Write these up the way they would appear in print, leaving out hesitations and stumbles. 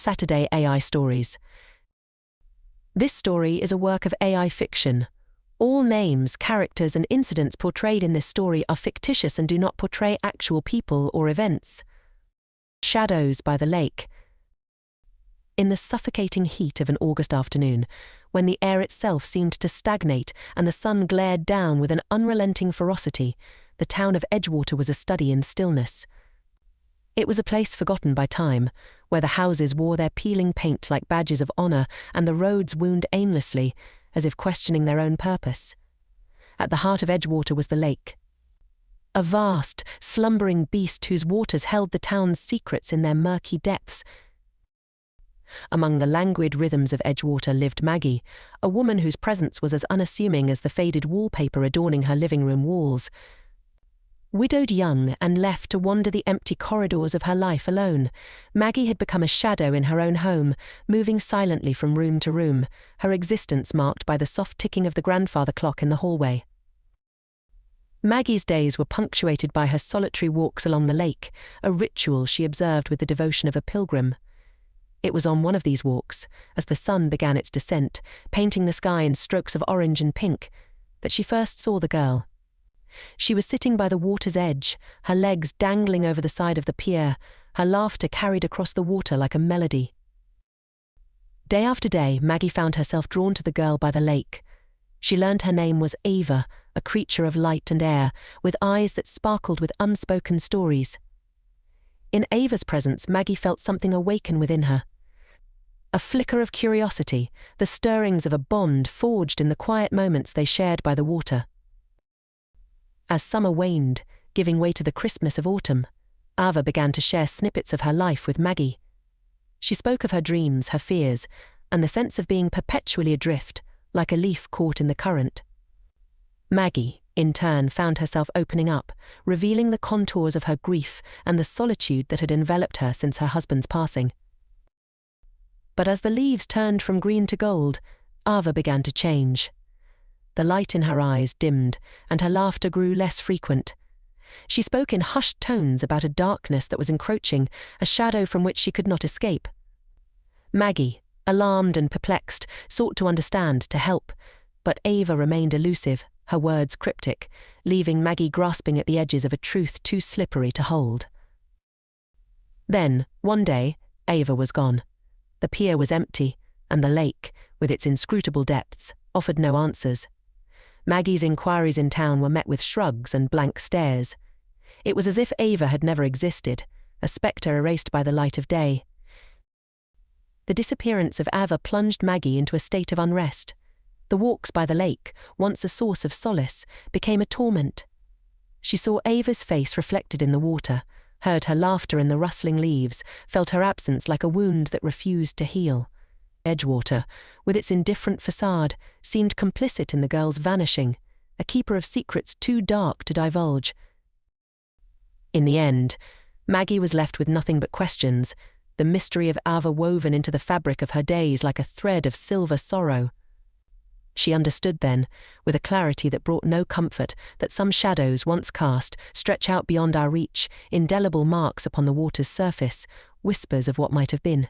Saturday AI Stories. This story is a work of AI fiction. All names, characters, and incidents portrayed in this story are fictitious and do not portray actual people or events. Shadows by the lake. In the suffocating heat of an August afternoon, when the air itself seemed to stagnate and the sun glared down with an unrelenting ferocity, the town of Edgewater was a study in stillness. It was a place forgotten by time, where the houses wore their peeling paint like badges of honor and the roads wound aimlessly, as if questioning their own purpose. At the heart of Edgewater was the lake, a vast, slumbering beast whose waters held the town's secrets in their murky depths. Among the languid rhythms of Edgewater lived Maggie, a woman whose presence was as unassuming as the faded wallpaper adorning her living room walls. Widowed young and left to wander the empty corridors of her life alone, Maggie had become a shadow in her own home, moving silently from room to room, her existence marked by the soft ticking of the grandfather clock in the hallway. Maggie's days were punctuated by her solitary walks along the lake, a ritual she observed with the devotion of a pilgrim. It was on one of these walks, as the sun began its descent, painting the sky in strokes of orange and pink, that she first saw the girl. She was sitting by the water's edge, her legs dangling over the side of the pier, her laughter carried across the water like a melody. Day after day, Maggie found herself drawn to the girl by the lake. She learned her name was Ava, a creature of light and air, with eyes that sparkled with unspoken stories. In Ava's presence, Maggie felt something awaken within her. A flicker of curiosity, the stirrings of a bond forged in the quiet moments they shared by the water. As summer waned, giving way to the crispness of autumn, Ava began to share snippets of her life with Maggie. She spoke of her dreams, her fears, and the sense of being perpetually adrift, like a leaf caught in the current. Maggie, in turn, found herself opening up, revealing the contours of her grief and the solitude that had enveloped her since her husband's passing. But as the leaves turned from green to gold, Ava began to change. The light in her eyes dimmed, and her laughter grew less frequent. She spoke in hushed tones about a darkness that was encroaching, a shadow from which she could not escape. Maggie, alarmed and perplexed, sought to understand, to help, but Ava remained elusive, her words cryptic, leaving Maggie grasping at the edges of a truth too slippery to hold. Then, one day, Ava was gone. The pier was empty, and the lake, with its inscrutable depths, offered no answers. Maggie's inquiries in town were met with shrugs and blank stares. It was as if Ava had never existed, a spectre erased by the light of day. The disappearance of Ava plunged Maggie into a state of unrest. The walks by the lake, once a source of solace, became a torment. She saw Ava's face reflected in the water, heard her laughter in the rustling leaves, felt her absence like a wound that refused to heal. Edgewater, with its indifferent facade, seemed complicit in the girl's vanishing, a keeper of secrets too dark to divulge. In the end, Maggie was left with nothing but questions, the mystery of Ava woven into the fabric of her days like a thread of silver sorrow. She understood then, with a clarity that brought no comfort, that some shadows, once cast, stretch out beyond our reach, indelible marks upon the water's surface, whispers of what might have been.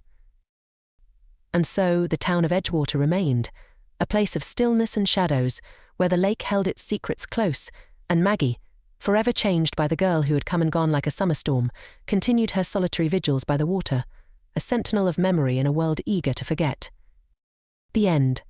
And so the town of Edgewater remained, a place of stillness and shadows, where the lake held its secrets close, and Maggie, forever changed by the girl who had come and gone like a summer storm, continued her solitary vigils by the water, a sentinel of memory in a world eager to forget. The end.